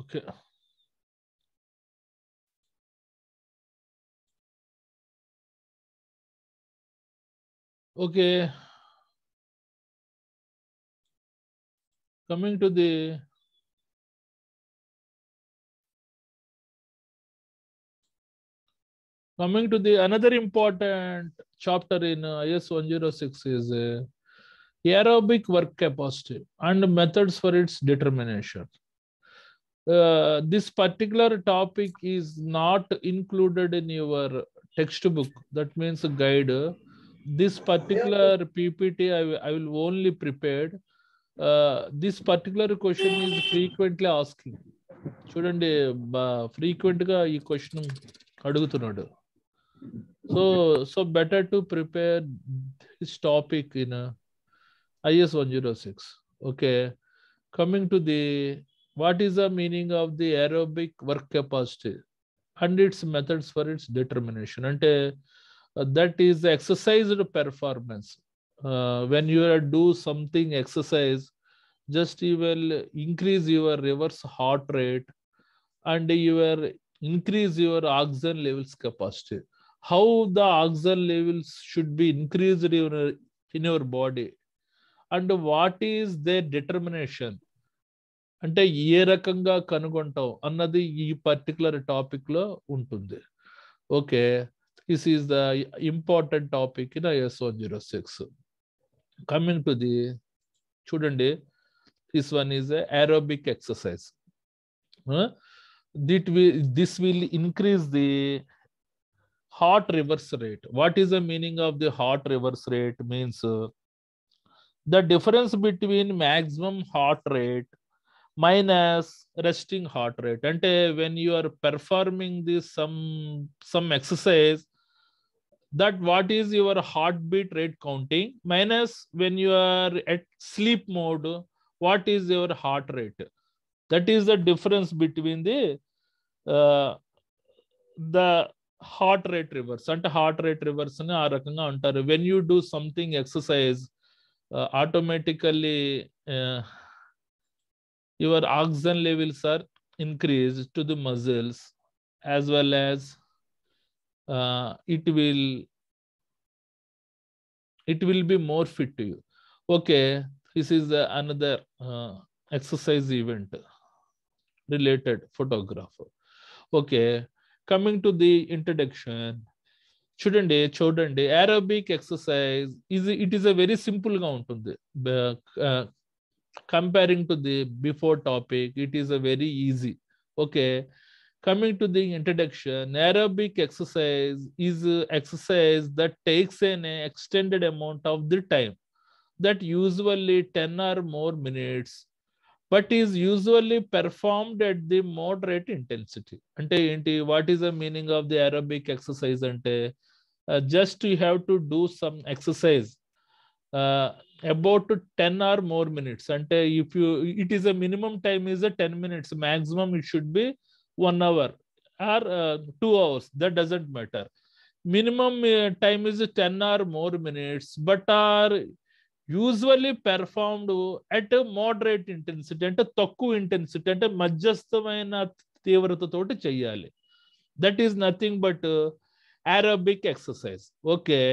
Okay. Okay. Coming to the another important chapter in IS 106 is aerobic work capacity and methods for its determination. This particular topic is not included in your textbook. That means a guide. This particular PPT I will only prepared. This particular question is frequently asking. చూడండి frequent గా ఈ question అడుగుతున్నాడు. So better to prepare this topic in IS 106. Okay. Coming to the what is the meaning of the aerobic work capacity and its methods for its determination? And that is the exercised performance. When you are do something exercise, just you will increase your reverse heart rate and you will increase your oxygen levels capacity. How the oxygen levels should be increased in your body and what is their determination? అంటే ఏ రకంగా కనుగొంటాం అన్నది ఈ particular topic లో ఉంటుంది. Okay, this is the important topic in IS 106. Coming to the చూడండి, this one is aerobic exercise. This will increase the heart reverse rate. What is the meaning of the heart reverse rate? Means the difference between maximum heart rate minus resting heart rate. And when you are performing this some exercise, that what is your heartbeat rate counting minus when you are at sleep mode, what is your heart rate? That is the difference between the heart rate reverse. అంటే heart rate reverse అని ఆ రకంగా అంటారు. When you do something exercise, automatically your oxygen levels are increased to the muscles, as well as it will be more fit to you. Okay, this is another exercise event related photograph. Okay, coming to the introduction. చూడండి aerobic exercise it is a very simple గా ఉంటుంది. Comparing to the before topic, it is a very easy. Okay, coming to the introduction, aerobic exercise is exercise that takes an extended amount of the time, that usually 10 or more minutes, but is usually performed at the moderate intensity. Ante enti, what is the meaning of the aerobic exercise? Ante just you have to do some exercise about 10 or more minutes. And if you, it is a minimum time is a 10 minutes, maximum it should be 1 hour or 2 hours, that doesn't matter. Minimum time is 10 or more minutes, but are usually performed at a moderate intensity, అంటే తక్కువ intensity, అంటే మధ్యస్థమైన తీవ్రతతోటి చేయాలి. That is nothing but aerobic exercise. Okay,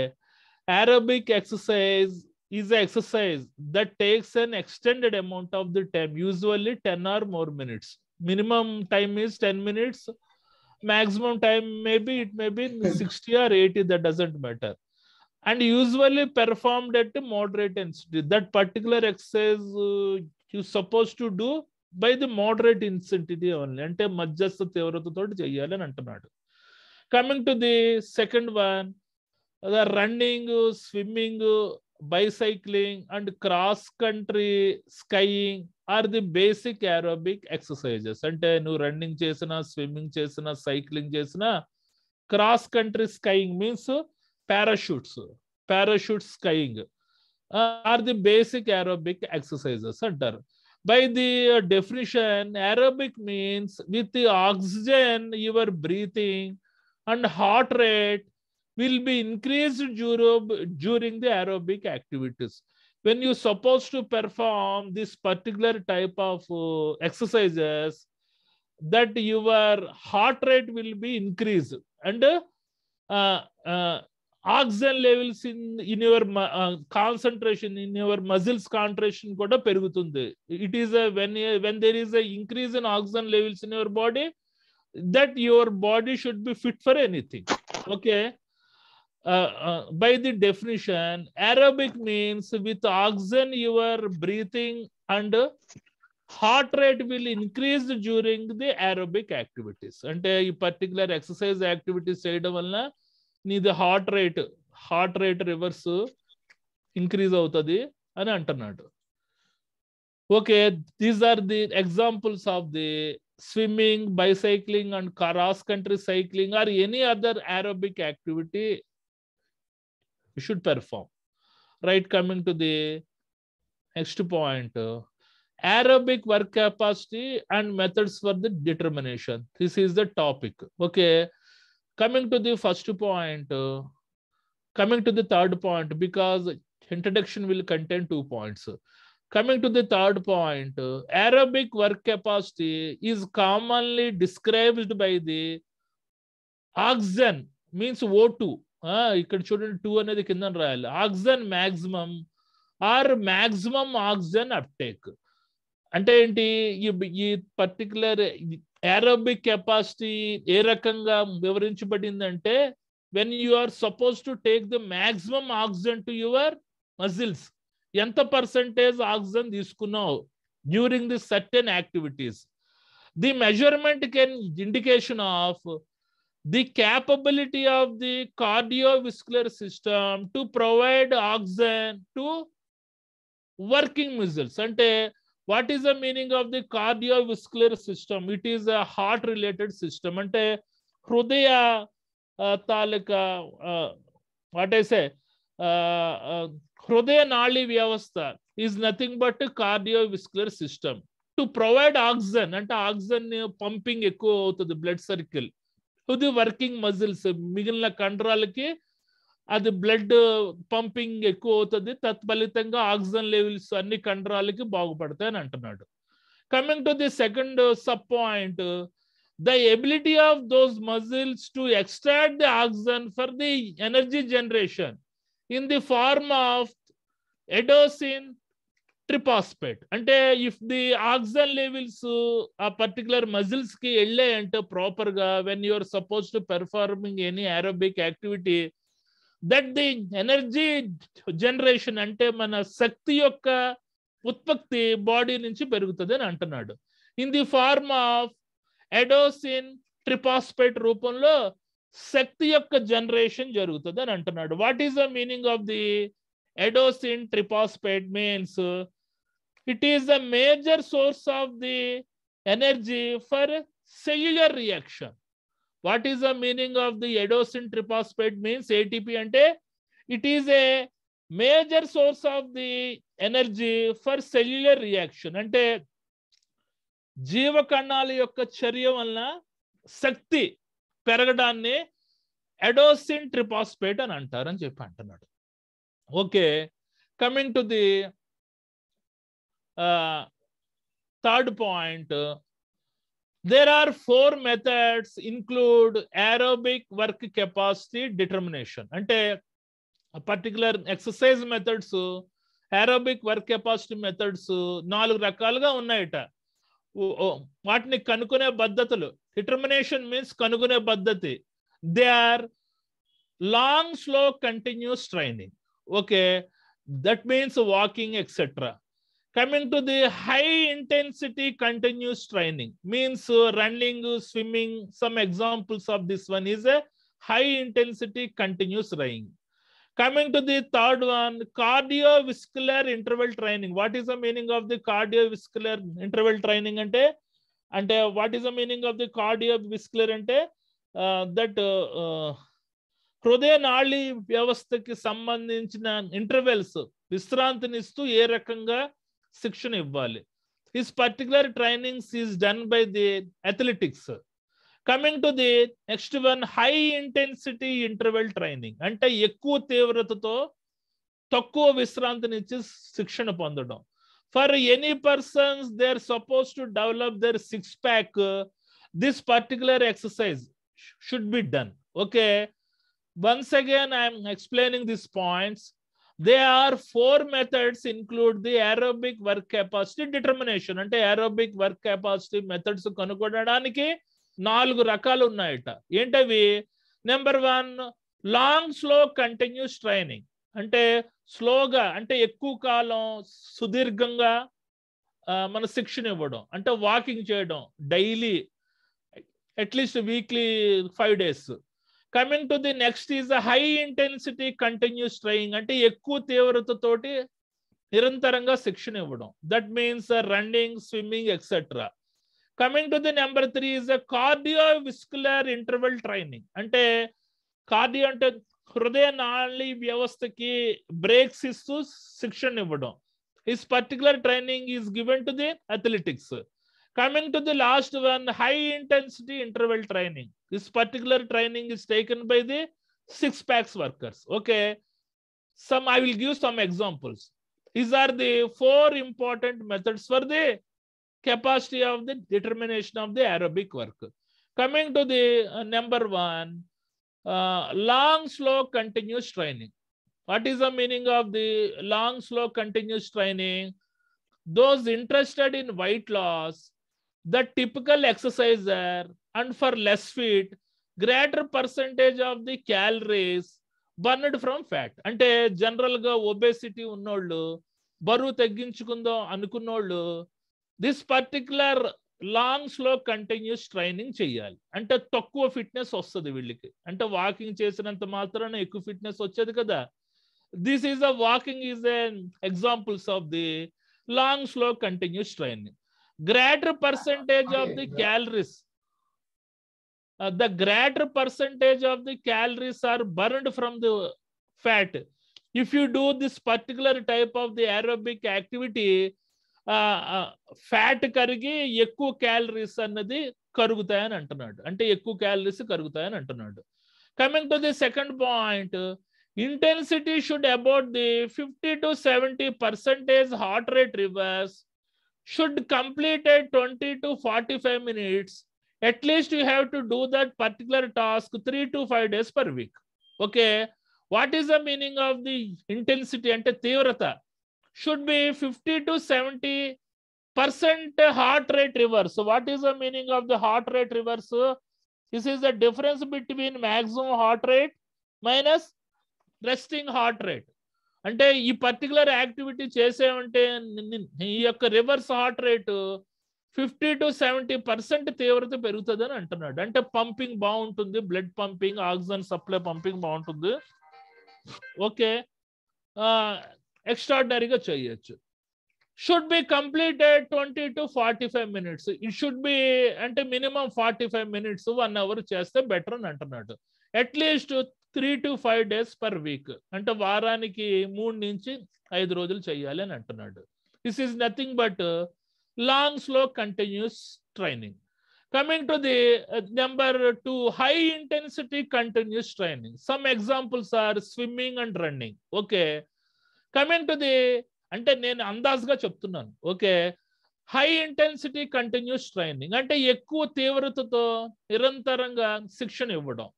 aerobic exercise is an exercise that takes an extended amount of the time, usually 10 or more minutes. Minimum time is 10 minutes, maximum time maybe it may be 60 or 80, that doesn't matter, and usually performed at a moderate intensity. That particular exercise you're supposed to do by the moderate intensity only, అంటే మధ్యస్థ తీవ్రతతో చేయాలి అని అంటున్నాడు. Coming to the second one, the running, swimming, bicycling and cross country skiing are the basic aerobic exercises. అంటే నువ్వు running చేసినా, swimming చేసినా, cycling చేసినా, cross country skiing means parachute skiing are the basic aerobic exercises అంటారు. By the definition, aerobic means with the oxygen your breathing and heart rate will be increased during the aerobic activities. When you're supposed to perform this particular type of exercises, that your heart rate will be increased, and oxygen levels in your concentration in your muscles concentration kuda perugutundi. It is when there is a increase in oxygen levels in your body, that your body should be fit for anything. Okay. By the definition, aerobic means with oxygen your breathing and heart rate will increase during the aerobic activities. అంటే ఈ particular exercise activities చేయడం వలన నీది heart rate reverse increase అవుతుంది అని అంటున్నాడు. Okay, these are the examples of the swimming, bicycling and cross country cycling or any other aerobic activity you should perform. Right, coming to the next point, aerobic work capacity and methods for the determination. This is the topic. Okay, coming to the first point, coming to the third point, because introduction will contain 2 points. Coming to the third point, aerobic work capacity is commonly described by the oxygen means O2. ఇక్కడ చూడండి 2 అనేది కింద రాయాలి. Oxygen maximum or maximum oxygen uptake అంటే ఏంటి? ఈ particular aerobic capacity ఏ రకంగా వివరించబడింది అంటే, when you are suppose to take the maximum oxygen to your muscles, ఎంత పర్సెంటేజ్ ఆక్సిజన్ తీసుకున్నావు during the certain activities. The measurement can indication of the capability of the cardiovascular system to provide oxygen to working muscles. Ante what is the meaning of the cardiovascular system? It is a heart related system. Ante hrudaya talika what I say hrudaya nali vyavastha is nothing but a cardiovascular system to provide oxygen. Ante oxygen pumping ekku avutadi blood circle to the working muscles, మిగిలిన కండరాలకి అది blood pumping ఎక్కువ అవుతుంది, తత్ఫలితంగా oxygen levels అన్ని కండరాలకి బాగుపడతాయి అని అంటున్నాడు. Coming to the second sub point, the ability of those muscles to extract the oxygen for the energy generation in the form of adenosine triphosphate. అంటే ఇఫ్ ది ఆక్సిజన్ లెవెల్స్ ఆ particular muscles కి వెళ్ళాయంటే proper గా, when you're suppose to performing any aerobic activity, that the energy generation అంటే మన శక్తి యొక్క ఉత్పత్తి body నుంచి పెరుగుతుంది అని అంటున్నాడు. In the form of adenosine triphosphate రూపంలో శక్తి యొక్క జనరేషన్ జరుగుతుంది అని అంటున్నాడు. What is the meaning of the adenosine triphosphate? Means it is a major source of the energy for cellular reaction. What is the meaning of the adenosine triphosphate? Means ATP ante it is a major source of the energy for cellular reaction. Ante జీవ కణాల యొక్క చర్య వలన శక్తి పెరగడాన్ని అడోసిన్ ట్రిపాస్పేట్ అని అంటారని చెప్పి అంటున్నాడు. Okay, coming to the third point, there are 4 methods include aerobic work capacity determination. Ante a particular exercise methods, aerobic work capacity methods 4 రకాలుగా ఉన్నాయట. వాటిని కనుక్కునే పద్ధతులు, డిటర్మినేషన్ మీన్స్ కనుక్కునే పద్ధతి. They are long slow continuous training. Okay, that means walking etcetera. Coming to the high intensity continuous training means running, swimming. Some examples of this one is a high intensity continuous running. Coming to the third one, cardiovascular interval training. What is the meaning of the cardiovascular interval training? Ante what is the meaning of the cardiovascular? Ante that హృదయ నాళి వ్యవస్థకి సంబంధించిన intervals విశ్రాంతినిస్తూ ఏ రకంగా శిక్షణ ఇవ్వాలి. This particular trainings is done by the athletics. Coming to the next one, high intensity interval training. అంటే ఎక్కువ తీవ్రతతో తక్కువ విశ్రాంతినిచ్చి శిక్షణ పొందడం. For any persons they are suppose to develop their 6 pack this particular exercise should be done. Okay. Once again, I am explaining these points. There are 4 methods include the aerobic work capacity determination. అంటే aerobic work capacity methods కనుగొనడానికి 4 రకాలు ఉన్నాయట. ఏంటవి? Number 1 long slow continuous training. అంటే స్లోగా అంటే ఎక్కువ కాలం సుదీర్ఘంగా మన శిక్షణ ఇవ్వడం. అంటే వాకింగ్ చేయడం daily at least weekly 5 days. Coming to the next is a high intensity continuous training. అంటే ఎక్కువ తీవ్రతతోటి నిరంతరంగా శిక్షణ ఇవ్వడం. That means running, swimming etcetera. Coming to the number 3 is a cardiovascular interval training. అంటే కార్డియో అంటే హృదయ నాళి వ్యవస్థకి బ్రేక్స్ ఇస్తూ శిక్షణ ఇవ్వడం. This particular training is given to the athletics. Coming to the last one, high intensity interval training. This particular training is taken by the 6-pack workers. Okay. I will give some examples. These are the 4 important methods for the capacity of the determination of the aerobic work. Coming to the number 1, long, slow, continuous training. What is the meaning of the long, slow, continuous training? Those interested in weight loss, the typical exerciser, and for less fit, greater percentage of the calories burned from fat. అంటే general గా obesity ఉన్నోళ్ళు, బరువు తగ్గించుకుందాం అనుకున్నోళ్ళు this particular long slow continuous training చేయాలి. అంటే తక్కువ fitness వస్తుంది వీళ్ళకి. అంటే వాకింగ్ చేసినంత మాత్రాన ఎక్కువ ఫిట్నెస్ వచ్చేది కదా. This is a walking is an examples of the long slow continuous training. Greater percentage of the calories, the greater percentage of the calories are burned from the fat. If you do this particular type of the aerobic activity, fat కరిగి ఎక్కువ calories అన్నది కరుగుతాయని అంటున్నాడు. అంటే ఎక్కువ calories కరుగుతాయని అంటున్నాడు. Coming to the second point, intensity should about the 50 to 70% heart rate reverse, should complete at 20 to 45 minutes. At least you have to do that particular task 3 to 5 days per week. Okay. What is the meaning of the intensity? Ante tivrata should be 50 to 70% heart rate reverse. So what is the meaning of the heart rate reverse? This is the difference between maximum heart rate minus resting heart rate. అంటే ఈ particular activity చేసేమంటే ఈ యొక్క reverse heart rate 50 to 70% తీవ్రత పెరుగుతుంది అని అంటున్నాడు. అంటే pumping బాగుంటుంది, blood pumping, oxygen supply pumping బాగుంటుంది. ఓకే, ఎక్స్ట్రాడినరీగా చేయొచ్చు. Should be completed 20 to 45 minutes. It should be అంటే మినిమం 45 minutes 1 hour చేస్తే బెటర్ అని అంటున్నాడు. At least 3 to 5 days per week. అంటే వారానికి 3 నుంచి 5 రోజులు చేయాలి అని అంటున్నాడు. This is nothing but long slow continuous training. Coming to the number 2, high intensity continuous training. Some examples are swimming and running. Okay, coming to the అంటే నేను అందాజుగా చెప్తున్నాను. Okay, high intensity continuous training అంటే ఎక్కువ తీవ్రతతో నిరంతరంగా శిక్షణ ఇవ్వడం.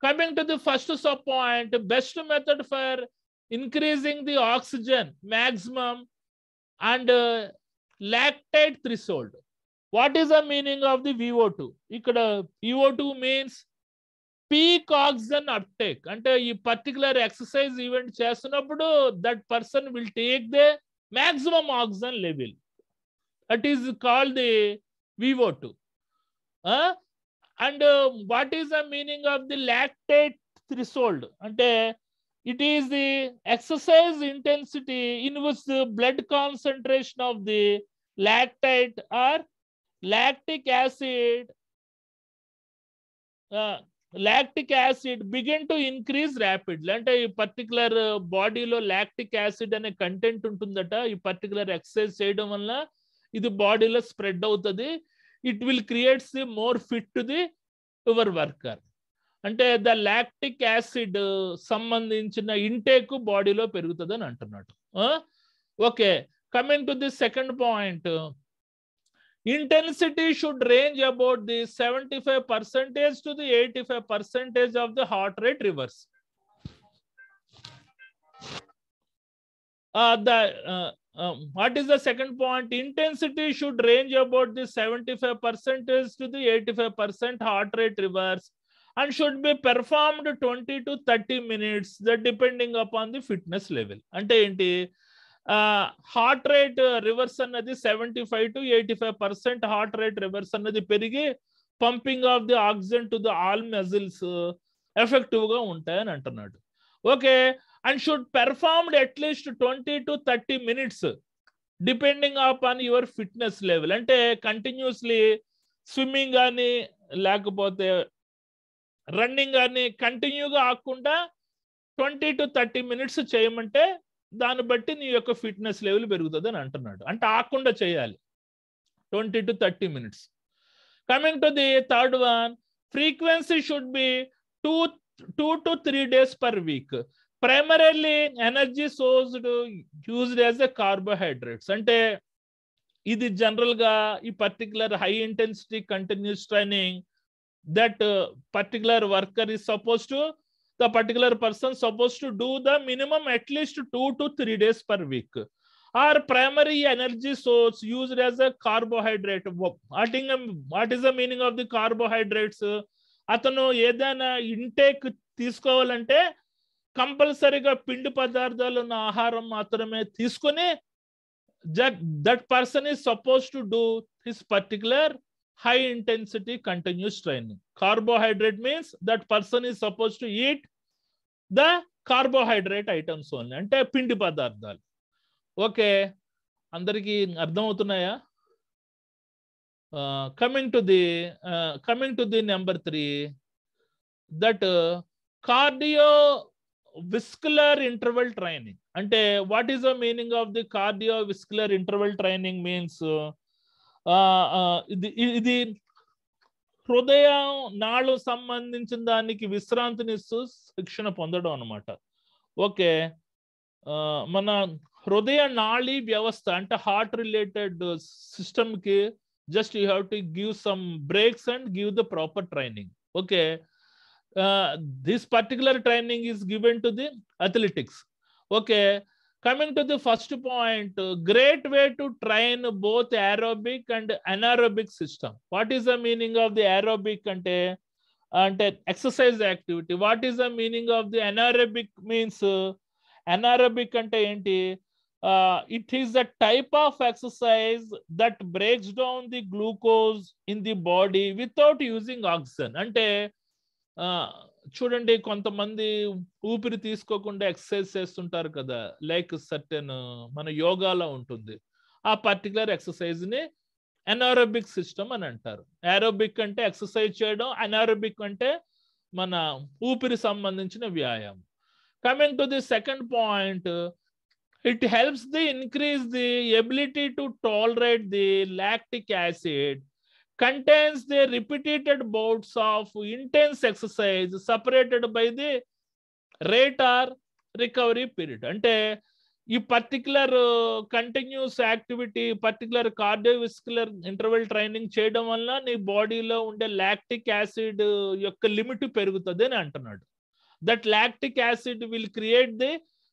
Coming to the first sub point, best method for increasing the oxygen maximum and lactate threshold. What is the meaning of the VO2? ఇక్కడ VO2 means peak oxygen uptake. అంటే ఈ particular exercise event చేస్తున్నప్పుడు that person will take the maximum oxygen level. That is called the VO2. And what is the meaning of the lactate threshold? Ante it is the exercise intensity in which the blood concentration of the lactate or lactic acid begin to increase rapidly. Ante ee particular body lo lactic acid ane content untundata. Ee particular exercise cheyadam valla idi body lo spread avutadi. It will create the more fit to the your worker. అంటే the lactic acid సంబంధించిన intake బాడీలో పెరుగుతుందని అంటున్నాడు. Okay, coming to the second point, intensity should range about the 75% to the 85% of the heart rate reverse. What is the second point? Intensity should range about the 75% to the 85% heart rate reverse and should be performed 20 to 30 minutes, that depending upon the fitness level. Ante enti heart rate reverse annadi 75 to 85% heart rate reverse annadi perigi pumping of the oxygen to the all muscles effective ga untayani antunnadu. Okay, and should performed at least 20 to 30 minutes depending upon your fitness level. Ante continuously swimming gaani lekapothe running అని కంటిన్యూగా ఆకుండా 20 to 30 minutes చేయమంటే దాన్ని బట్టి నీ యొక్క fitness level పెరుగుతుంది అని అంటున్నాడు. అంటే ఆకుండా చేయాలి 20 to 30 minutes. Coming to the third one, frequency should be 2 to 3 days per week. Primarily energy sourced used as a carbohydrates. అంటే ఇది జనరల్గా ఈ particular high intensity continuous training, that particular worker is supposed to, the particular person supposed to do the minimum at least 2 to 3 days per week. Our primary energy source used as a carbohydrate. What is the meaning of the carbohydrates? అతను ఏదైనా intake తీసుకోవాలంటే కంపల్సరీగా పిండి పదార్థాలు ఉన్న ఆహారం మాత్రమే తీసుకొని that person is supposed to do his particular high intensity continuous training. Carbohydrate means that person is supposed to eat the carbohydrate items only, అంటే పిండి పదార్థాలు. ఓకే, అందరికీ అర్థమవుతున్నాయా? Coming to the number 3, that cardiovascular interval training. అంటే what is the meaning of the cardiovascular interval training? Means ఇది హృదయం నాళ్ళు సంబంధించిన దానికి విశ్రాంతినిస్తూ శిక్షణ పొందడం అనమాట. ఓకే, మన హృదయ నాళీ వ్యవస్థ అంటే హార్ట్ రిలేటెడ్ సిస్టమ్ కి just you have to give some breaks and give the proper training. Okay, this particular training is given to the athletics. Okay, coming to the first point, great way to train both aerobic and anaerobic system. What is the meaning of the aerobic? Ante exercise activity. What is the meaning of the anaerobic? Means anaerobic ante enti? It is a type of exercise that breaks down the glucose in the body without using oxygen. Ante చూడండి, కొంతమంది ఊపిరి తీసుకోకుండా exercise చేస్తుంటారు కదా, like certain మన యోగాలో ఉంటుంది. ఆ పర్టికులర్ ఎక్సర్సైజ్ ని అనారోబిక్ సిస్టమ్ అని అంటారు. ఏరోబిక్ అంటే ఎక్సర్సైజ్ చేయడం, అనారోబిక్ అంటే మన ఊపిరి సంబంధించిన వ్యాయామం. Coming to the second point, it helps the increase the ability to tolerate the lactic acid, contains the repeated bouts of intense exercise separated by the rate or recovery period. అంటే ఈ particular continuous activity, particular cardiovascular interval training చేయడం వల్ల నీ బాడీలో ఉండే lactic acid యొక్క limit పెరుగుతుంది అని అంటున్నాడు. That lactic acid will create the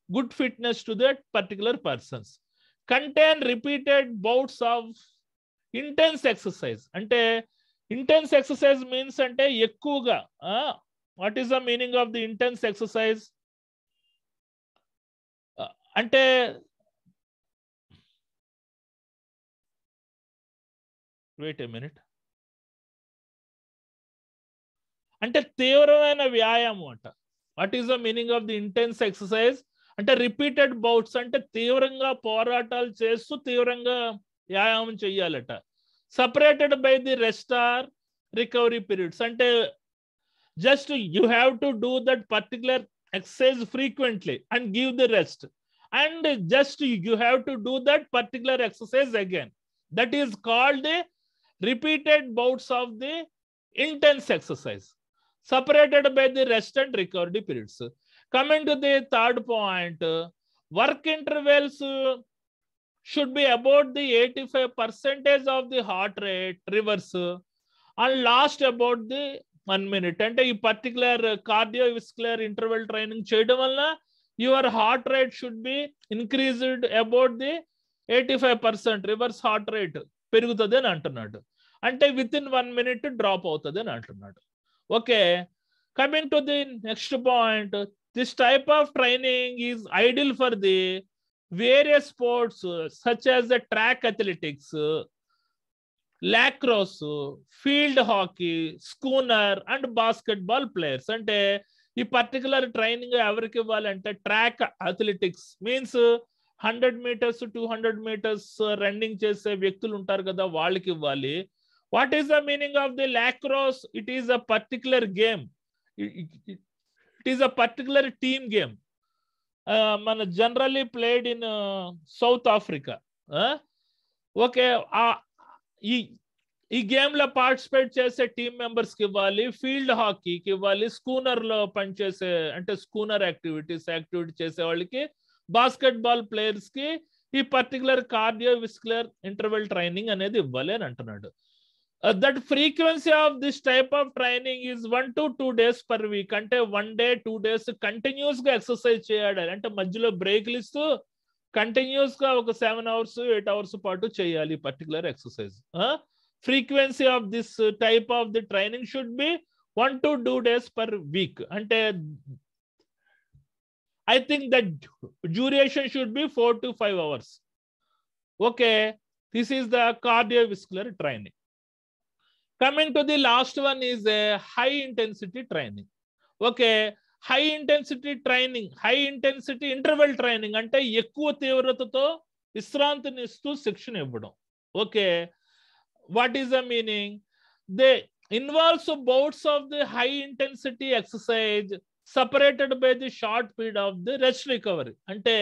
good fitness to that particular persons. Contain repeated bouts of intense exercise. అంటే ఇంటెన్స్ ఎక్సర్సైజ్ మీన్స్ అంటే ఎక్కువగా. What is the meaning of the intense exercise? అంటే wait a minute, అంటే తీవ్రమైన వ్యాయామం అంట. What is the meaning of the intense exercise? అంటే repeated bouts, అంటే తీవ్రంగా పోరాటాలు చేస్తూ తీవ్రంగా వ్యాయామం చెయ్యాలట. Separated by the rest or recovery periods. అంటే just you have to do that particular exercise frequently and give the rest, and just you have to do that particular exercise again. That is called the repeated bouts of the intense exercise, separated by the rest and recovery periods. Coming to the third point, work intervals should be about the 85% of the heart rate reverse and last about the 1 minute. అంటే ఈ particular cardiovascular interval training చేయడం వల్ల your heart rate should be increased about the 85% reverse heart rate పెరుగుతుంది అని అంటున్నాడు. అంటే with in 1 minute drop అవుతుంది అని అంటున్నాడు. Okay, coming to the next point, this type of training is ideal for the various sports such as the track athletics, lacrosse, field hockey, schooner and basketball players. అంటే ఈ particular training ఎవరికి ఇవ్వాలంటే track athletics means 100 meters 200 meters running చేసే వ్యక్తులు ఉంటారు కదా, వాళ్ళకి ఇవ్వాలి. What is the meaning of the lacrosse? It is a particular game, it is a particular team game, మన generally played in south Africa. Okay, ఈ గేమ్ లో participate చేసే టీమ్ మెంబర్స్ కి ఇవ్వాలి, ఫీల్డ్ హాకీకి ఇవ్వాలి, స్కూనర్ లో పనిచేసే అంటే స్కూనర్ యాక్టివిటీ చేసే వాళ్ళకి, బాస్కెట్బాల్ ప్లేయర్స్ కి ఈ పర్టికులర్ కార్డియోవిస్కులర్ ఇంటర్వెల్ ట్రైనింగ్ అనేది ఇవ్వాలి అని అంటున్నాడు. That frequency of this type of training is 1 to 2 days per week. అంటే 1 day 2 days కంటిన్యూస్ గా ఎక్సర్సైజ్ చేయాలి, అంటే మధ్యలో బ్రేక్లు ఇస్తూ కంటిన్యూస్ గా ఒక 7 hours 8 hours పాటు చేయాలి particular exercise. Frequency of this type of the training should be 1 to 2 days per week. అంటే I think that duration should be 4 to 5 hours. Okay, this is the cardiovascular training. Coming to the last one is a high intensity training. Okay, high intensity training, high intensity interval training అంటే ఎక్కువ తీవ్రతతో విశ్రాంతినిస్తూ శిక్షణ ఇవ్వడం. Okay, what is the meaning? They involves bouts of the high intensity exercise separated by the short period of the rest recovery. అంటే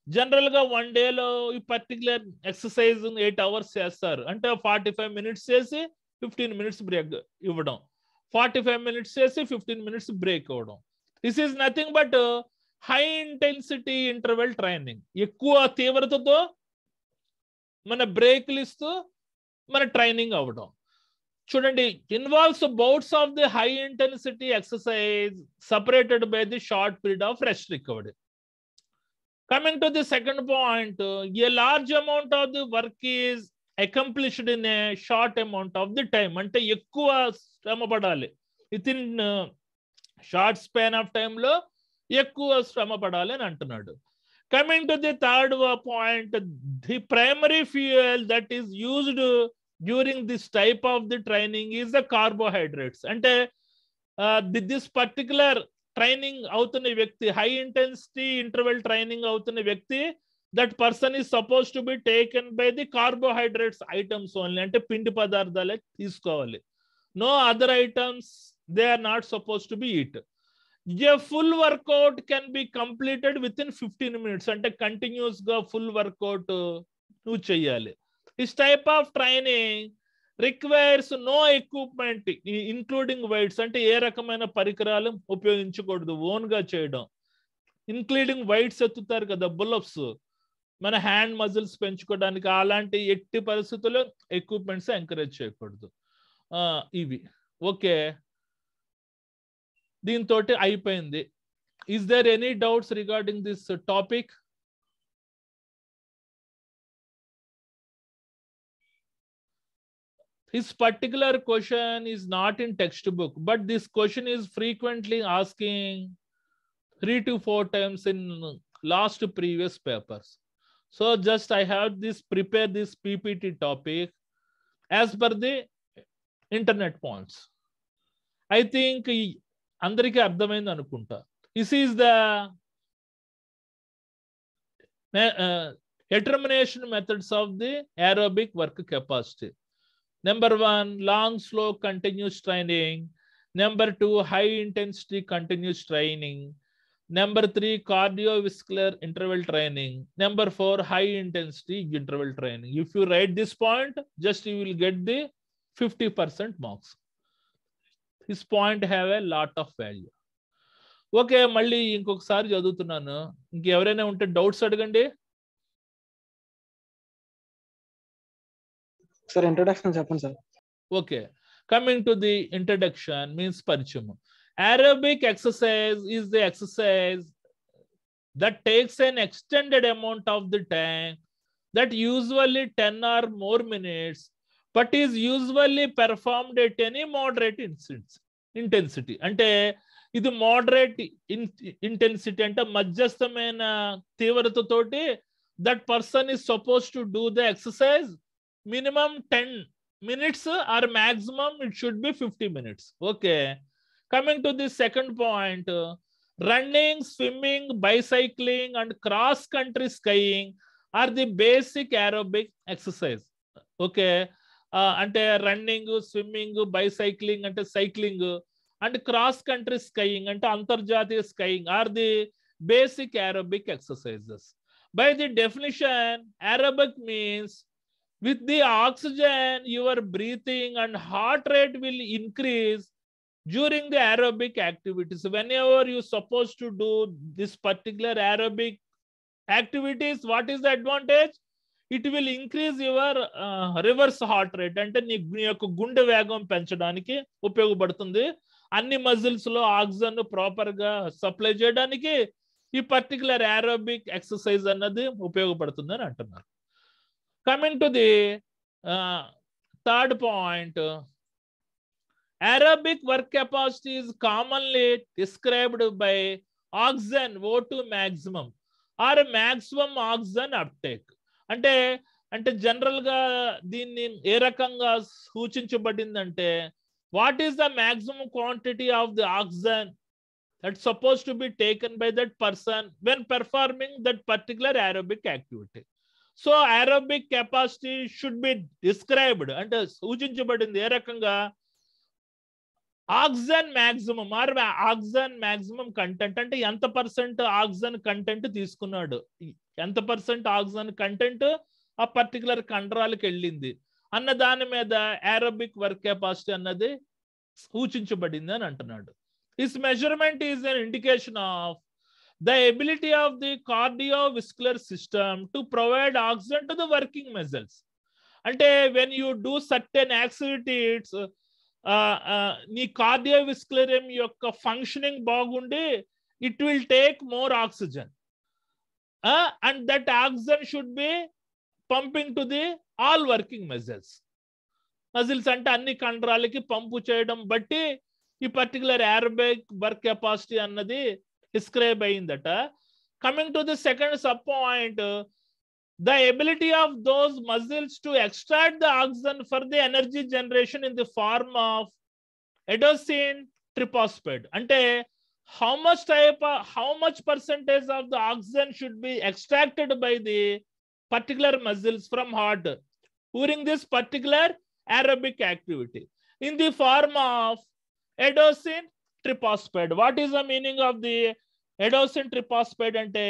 general గా 1 day లో ఈ particular exercise 8 hours చేస్తారు, అంటే 45 minutes చేసి 15 minutes బ్రేక్ ఇవ్వడం, 45 minutes చేసి 15 minutes break ఇవ్వడం. This is nothing but high intensity interval training. ఎక్కువ తీవ్రతతో మన బ్రేక్లు ఇస్తూ మన ట్రైనింగ్ అవ్వడం. చూడండి, involves bouts of the high intensity exercise separated by the short period of rest recovery. Coming to the second point, a large amount of the work is accomplished in a short amount of the time. అంటే ఎక్కువ శ్రమ పడాలి, with in short span of time లో ఎక్కువ శ్రమ పడాలి అని అంటున్నాడు. Coming to the third point, the primary fuel that is used during this type of the training is the carbohydrates. అంటే this particular ట్రైనింగ్ అవుతున్న వ్యక్తి, హై ఇంటెన్సిటీ ఇంటర్వెల్ ట్రైనింగ్ అవుతున్న వ్యక్తి, that person is suppose to be taken by the carbohydrates items only. అంటే పిండి పదార్థాలే తీసుకోవాలి, no other items they are not suppose to be eat. A full workout can be completed with in 15 minutes. అంటే continuous గా full workout నువ్వు చెయ్యాలి. This type of training requires no equipment including weights. అంటే ఏ రకమైన పరికరాలు ఉపయోగించకూడదు, own గా చేయడం. ఇంక్లూడింగ్ వెయిట్స్ ఎత్తుతారు కదా, బుల్లప్స్, మన హ్యాండ్ మజిల్స్ పెంచుకోవడానికి, అలాంటి ఎట్టి పరిస్థితుల్లో ఎక్విప్మెంట్స్ ఎంకరేజ్ చేయకూడదు. ఇవి ఓకే, దీంతో అయిపోయింది. Is there any doubts regarding this topic? This particular question is not in textbook, but this question is frequently asking 3 to 4 times in last previous papers. So just I have this prepare this PPT topic as per the internet points. I think అందరికీ అర్థమైంది అనుకుంటా. This is the determination methods of the aerobic work capacity. Number 1, long, slow, continuous training. Number 2, high intensity continuous training. Number 3, cardiovascular interval training. Number 4, high intensity interval training. If you write this point, just you will get the 50% marks. This point have a lot of value. Okay, మళ్ళీ ఇంకొకసారి చదువుతున్నాను. ఇంకెవరైనా ఉంటే doubts అడగండి. Sir, introduction చెప్పండి sir. Okay, coming to the introduction means పరిచయం. Aerobic exercise is the exercise that takes an extended amount of the time, that usually 10 or more minutes, but is usually performed at any moderate intensity. అంటే ఇది moderate intensity అంటే మధ్యస్థమైన తీవ్రతతోటి that person is supposed to do the exercise minimum 10 minutes or maximum it should be 50 minutes. Okay, coming to the second point, running, swimming, bicycling and cross country skiing are the basic aerobic exercise. Okay, అంటే running, swimming, bicycling అంటే cycling and cross country skiing అంటే అంతర్జాతీయ skiing or the basic aerobic exercises. By the definition, aerobic means with the oxygen your breathing and heart rate will increase during the aerobic activities. Whenever you supposed to do this particular aerobic activities, what is the advantage? It will increase your reverse heart rate అంటే నీ యొక్క గుండె వేగం పెంచడానికి ఉపయోగపడుతుంది. అన్ని muscles లో oxygen proper గా సప్లై చేయడానికి ఈ పర్టికులర్ aerobic ఎక్సర్సైజ్ అన్నది ఉపయోగపడుతుంది అని అంటున్నారు. Coming to the third point, aerobic work capacity is commonly described by oxygen O2 maximum or maximum oxygen uptake. అంటే జనరల్ గా దీన్ని ఏ రకంగా సూచించబడిందంటే, what is the maximum quantity of the oxygen that's supposed to be taken by that person when performing that particular aerobic activity. So aerobic capacity should be described అంటే సూచించబడింది ఏ రకంగా, oxygen maximum or oxygen maximum content అంటే ఎంత percent oxygen content తీసుకున్నాడు, ఎంత percent oxygen content ఆ particular కండరాలకు వెళ్ళింది అన్న దాని మీద aerobic వర్క్ కెపాసిటీ అన్నది సూచించబడింది అని అంటున్నాడు. This measurement is an indication of the ability of the cardiovascular system to provide oxygen to the working muscles. అంటే when you do certain activities, నీ కార్డియోవాస్కులర్ యొక్క ఫంక్షనింగ్ బాగుండి it will take more oxygen, and that oxygen should be pumping to the all working muscles. Muscles అంటే అన్ని కండరాలకి పంపు చేయడం బట్టి ఈ పర్టికులర్ aerobic వర్క్ కెపాసిటీ అన్నది డిస్క్రైబ్ అయిందట. Coming to the second sub point, the ability of those muscles to extract the oxygen for the energy generation in the form of adenosine triphosphate. అంటే how much percentage of the oxygen should be extracted by the particular muscles from heart during this particular aerobic activity in the form of adenosine triphosphate. What is the meaning of the adenosine triphosphate అంటే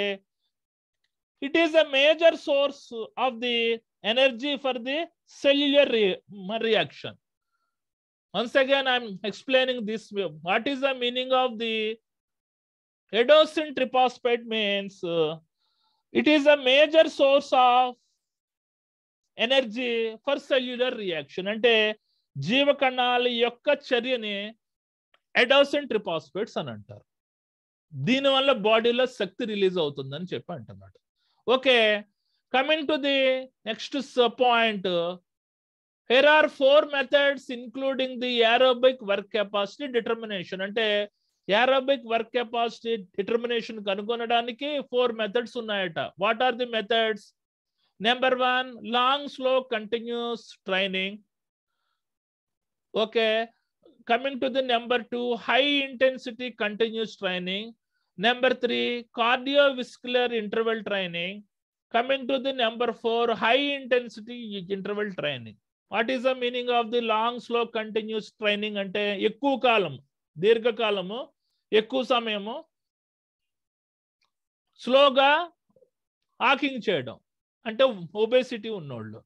it is a major source of the energy for the cellular reaction. Once again I'm explaining this. What is the meaning of the adenosine triphosphate means it is a major source of energy for cellular reaction. అంటే జీవకణాల యొక్క చర్యని ఎడోసిన్ ట్రిపాస్పైడ్స్ అని అంటారు. దీనివల్ల బాడీలో శక్తి release అవుతుందని చెప్పి అంటున్నాడు. Okay, coming to the next point, here are 4 methods including the aerobic work capacity determination. అంటే aerobic వర్క్ కెపాసిటీ డిటర్మినేషన్ కనుగొనడానికి 4 మెథడ్స్ ఉన్నాయట. What are the methods? Number 1, long slow continuous training. Okay, coming to the number 2, high intensity continuous training. Number 3, cardiovascular interval training. Coming to the number 4, high intensity interval training. What is the meaning of the long slow continuous training? అంటే ఎక్కువ కాలం, దీర్ఘకాలము, ఎక్కువ సమయము స్లోగా walking చేయడం అంటే obesity ఉన్నోళ్ళు.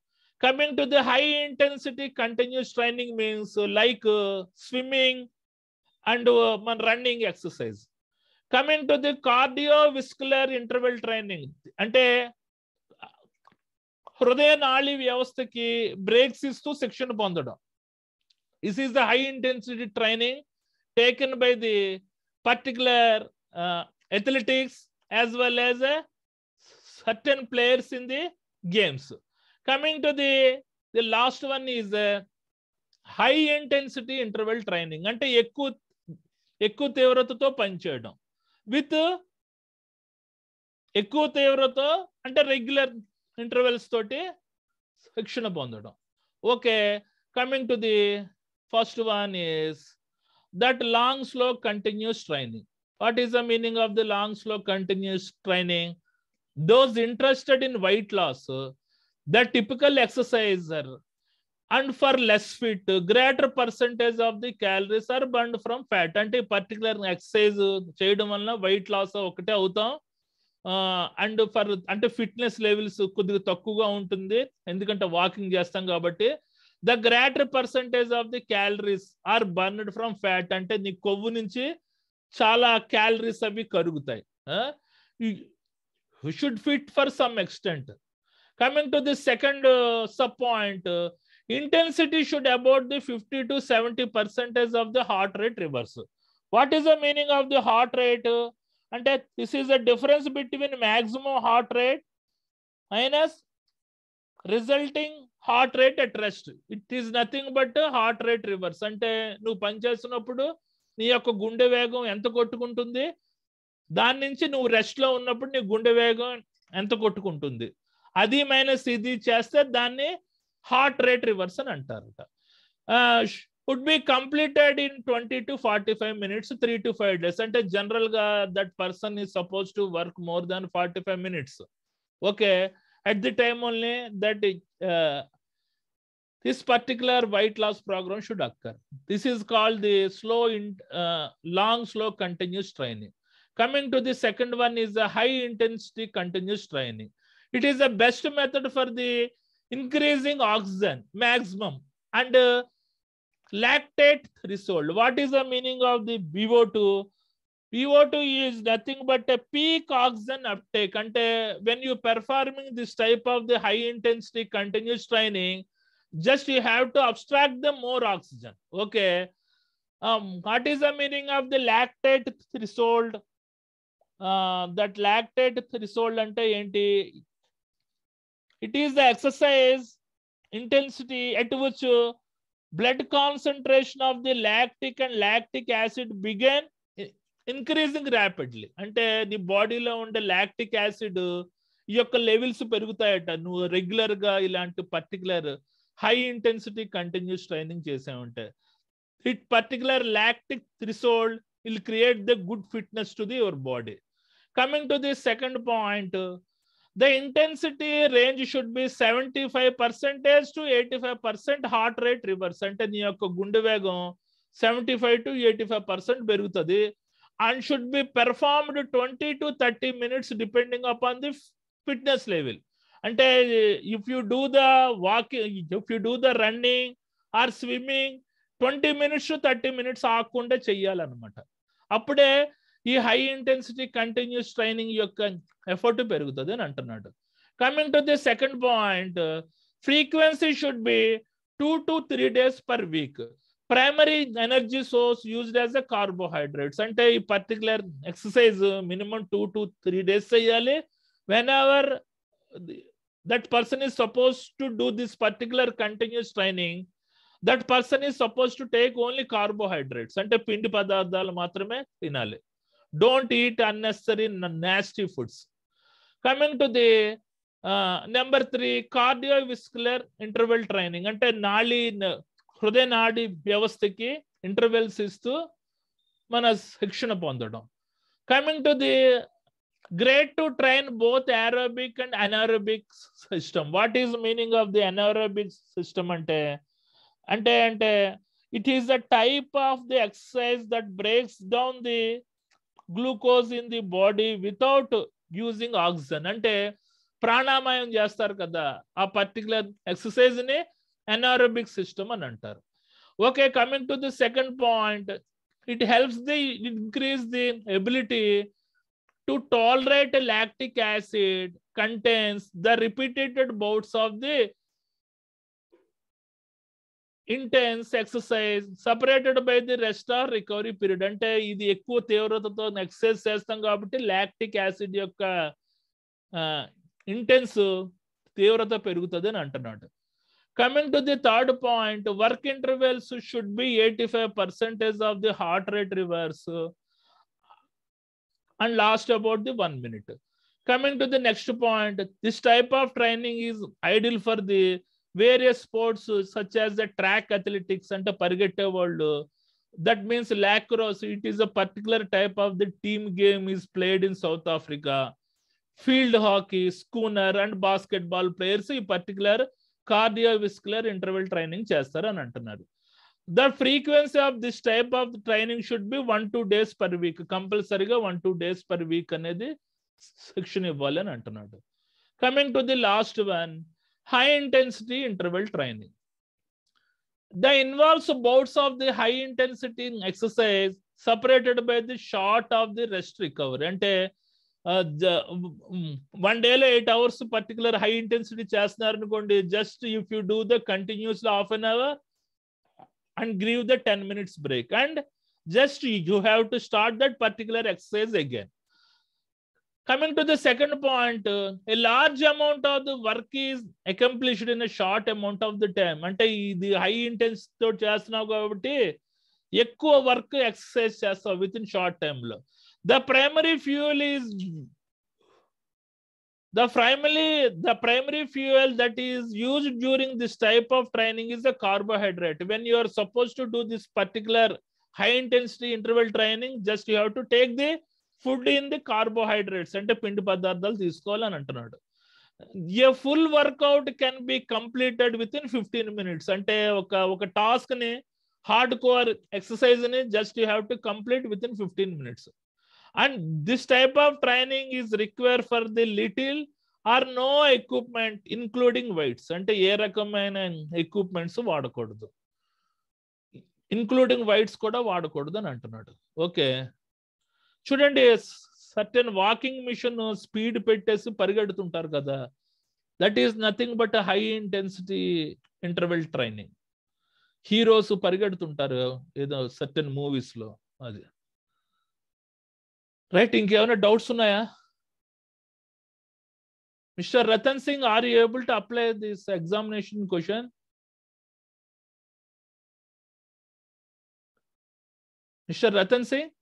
Coming to the high intensity continuous training means like swimming and running exercise. Coming to the cardiovascular interval training అంటే హృదయ నాళి వ్యవస్థకి బ్రేక్స్ ఇస్తూ శిక్షణ పొందడం. This is the high intensity training taken by the particular athletics as well as certain players in the games. Coming to the last one is high intensity interval training. అంటే ఎక్కువ తీవ్రతతో పనిచేయడం. With ఎక్కువ తీవ్రత అంటే regular intervals తోటి శిక్షణ పొందడం. Okay, coming to the first one is that long slow continuous training. What is the meaning of the long slow continuous training? Those interested in weight loss, the typical exerciser, and for less fit, greater percentage of the calories are burned from fat. అంటే particular exercise చేయడం వలన weight loss ఒకటే అవుతాం. And for అంటే fitness levels కొద్దిగా తక్కువగా ఉంటుంది, ఎందుకంటే వాకింగ్ చేస్తాం కాబట్టి. The greater percentage of the calories are burned from fat. అంటే నీ కొవ్వు నుంచి చాలా క్యాలరీస్ అవి కరుగుతాయి. You should fit for some extent. Coming to the second sub point, intensity should about the 50 to 70% of the heart rate reverse. What is the meaning of the heart rate? And this is the difference between maximum heart rate minus resulting heart rate at rest. It is nothing but heart rate reverse. అంటే నువ్వు పనిచేస్తున్నప్పుడు నీ యొక్క గుండె వేగం ఎంత కొట్టుకుంటుంది, దాని నుంచి నువ్వు రెస్ట్ లో ఉన్నప్పుడు నీ గుండె వేగం ఎంత కొట్టుకుంటుంది, అది మైనస్ ఇది చేస్తే దాన్ని హార్ట్ రేట్ రివర్స్ అని అంటారట. Would be completed in 20 to 45 minutes, 3 to 5 days. అంటే జనరల్ గా that person is suppose to work more than 45 minutes. Okay, at the time only that this particular weight loss program should occur. This is called the long slow continuous training. Coming to the second one is the high intensity continuous training. It is the best method for the increasing oxygen maximum and lactate threshold. What is the meaning of the VO2? VO2 is nothing but a peak oxygen uptake. Ante when you performing this type of the high intensity continuous training, just you have to abstract the more oxygen. Okay, what is the meaning of the lactate threshold? That lactate threshold ante enti? It is the exercise intensity at which blood concentration of the lactic and lactic acid begin increasing rapidly. అంటే నీ బాడీలో ఉండే lactic acid ఈ యొక్క levels పెరుగుతాయట నువ్వు regular గా ఇలాంటి particular high intensity continuous training చేసామంటే. It particular lactic threshold will create the good fitness to the your body. Coming to the second point, the intensity range should be 75% to 85% heart rate reverse. అంటే నీ యొక్క గుండె వేగం 75 to 85% పెరుగుతుంది and should be performed 20 to 30 minutes depending upon the fitness level. అంటే if you do the walking, if you do the running or swimming 20 minutes to 30 minutes ఆగకుండా చెయ్యాలన్నమాట. అప్పుడే ఈ హై ఇంటెన్సిటీ కంటిన్యూస్ ట్రైనింగ్ యొక్క effort పెరుగుతుంది అని అంటున్నాడు. Coming to the second point, frequency should be 2 to 3 days per week. Primary energy source used as a carbohydrates. అంటే ఈ particular exercise minimum 2 to 3 days చేయాలి. When ever that person is suppose to do this particular continuous training, that person is suppose to take only carbohydrates. అంటే పిండి పదార్థాలు మాత్రమే తినాలి. Don't eat unnecessary nasty foods. Coming to the number 3, cardiovascular interval training. అంటే హృదయ నాడి వ్యవస్థకి intervals ఇస్తూ మన శిక్షణ పొందడం. Coming to the great to train both aerobic and anaerobic system. What is meaning of the anaerobic system? అంటే it is a type of the exercise that breaks down the glucose in the body without using oxygen. అంటే ప్రాణాయామం చేస్తారు కదా, ఆ particular exercise ని ఎనారోబిక్ system అని అంటారు. Okay, coming to the second point, it helps the increase the ability to tolerate lactic acid contains the repeated bouts of the intense exercise separated by the rest or recovery period. అంటే ఇది ఎక్కువ తీవ్రతతో exercise చేస్తాం కాబట్టి lactic acid యొక్క intense తీవ్రత పెరుగుతుంది అని అంటున్నాడు. Coming to the third point, work intervals should be 85% of the heart rate reverse and last about the 1 minute. Coming to the next point, this type of training is ideal for the various sports such as the track athletics and the parigette world. That means lacrosse. It is a particular type of the team game is played in South Africa. Field hockey, schooner and basketball players in particular cardiovascular interval training చేస్తారు అని అంటున్నారు. The frequency of this type of training should be 1-2 days per week. కంపల్సరీగా 1-2 days per week అనేది section ఇవ్వాలి అని అంటున్నాడు. Coming to the last one, high intensity interval training. That involves bouts of the high intensity exercise separated by the short of the rest recovery. అంటే 1 day 8 hours particular high intensity చేస్తున్నారు అనుకోండి, just if you do the continuously half an hour and give the 10 minutes break and just you have to start that particular exercise again. Coming to the second point, a large amount of the work is accomplished in a short amount of the time. అంటే ఇది high intense తో చేస్తున్నావు కాబట్టి ఎక్కువ work exercise చేస్తావు with in short time లో. The primary fuel that is used during this type of training is the carbohydrate. When you are supposed to do this particular high intensity interval training, just you have to take the food in the carbohydrates అంటే పిండి పదార్థాలు తీసుకోవాలని అంటున్నాడు. A full workout can be completed within 15 minutes. అంటే ఒక task ని hard core exercise ని just you have to complete within 15 minutes. And this type of training is required for the little or no equipment including weights. అంటే ఏ రకమైన equipments వాడకూడదు, including weights కూడా వాడకూడదు అని అంటున్నాడు. ఓకే, చూడండి, సర్టెన్ వాకింగ్ మిషన్ స్పీడ్ పెట్టేసి పరిగెడుతుంటారు కదా, that is nothing but high intensity interval training. Heroes పరిగెడుతుంటారు ఏదో సర్టెన్ మూవీస్ లో, అది రైట్. ఇంకేమైనా డౌట్స్ ఉన్నాయా? Mister Ratan Singh, are you able to apply this examination question? Mister Ratan Singh?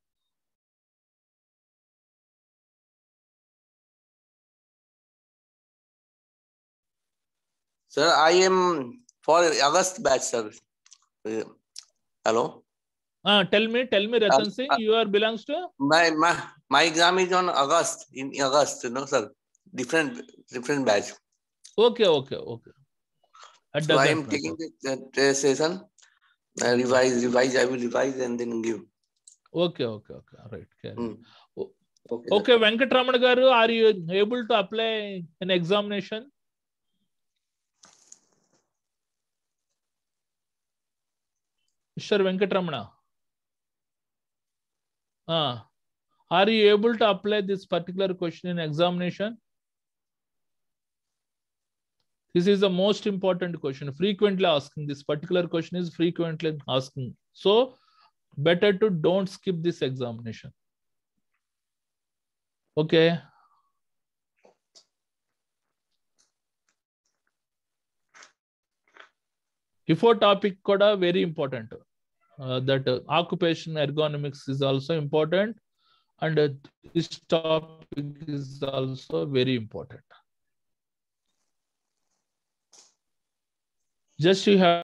Sir, I am for August batch, sir. Hello. Tell me, Ratan Singh, you are belongs to? My exam is on August. In August, no, sir. Different batch. Okay. So I am taking the session. Revise. I will revise and then give. Okay. Right. Okay, Venkatramana garu, are you able to apply an examination? Mr. Venkatramana. Are you able to apply this particular question in examination? This is the most important question, frequently asking. This particular question is frequently asking. So better to don't skip this examination. Okay. Before topic koda very important. That occupation ergonomics is also important, and this topic is also very important. Just you have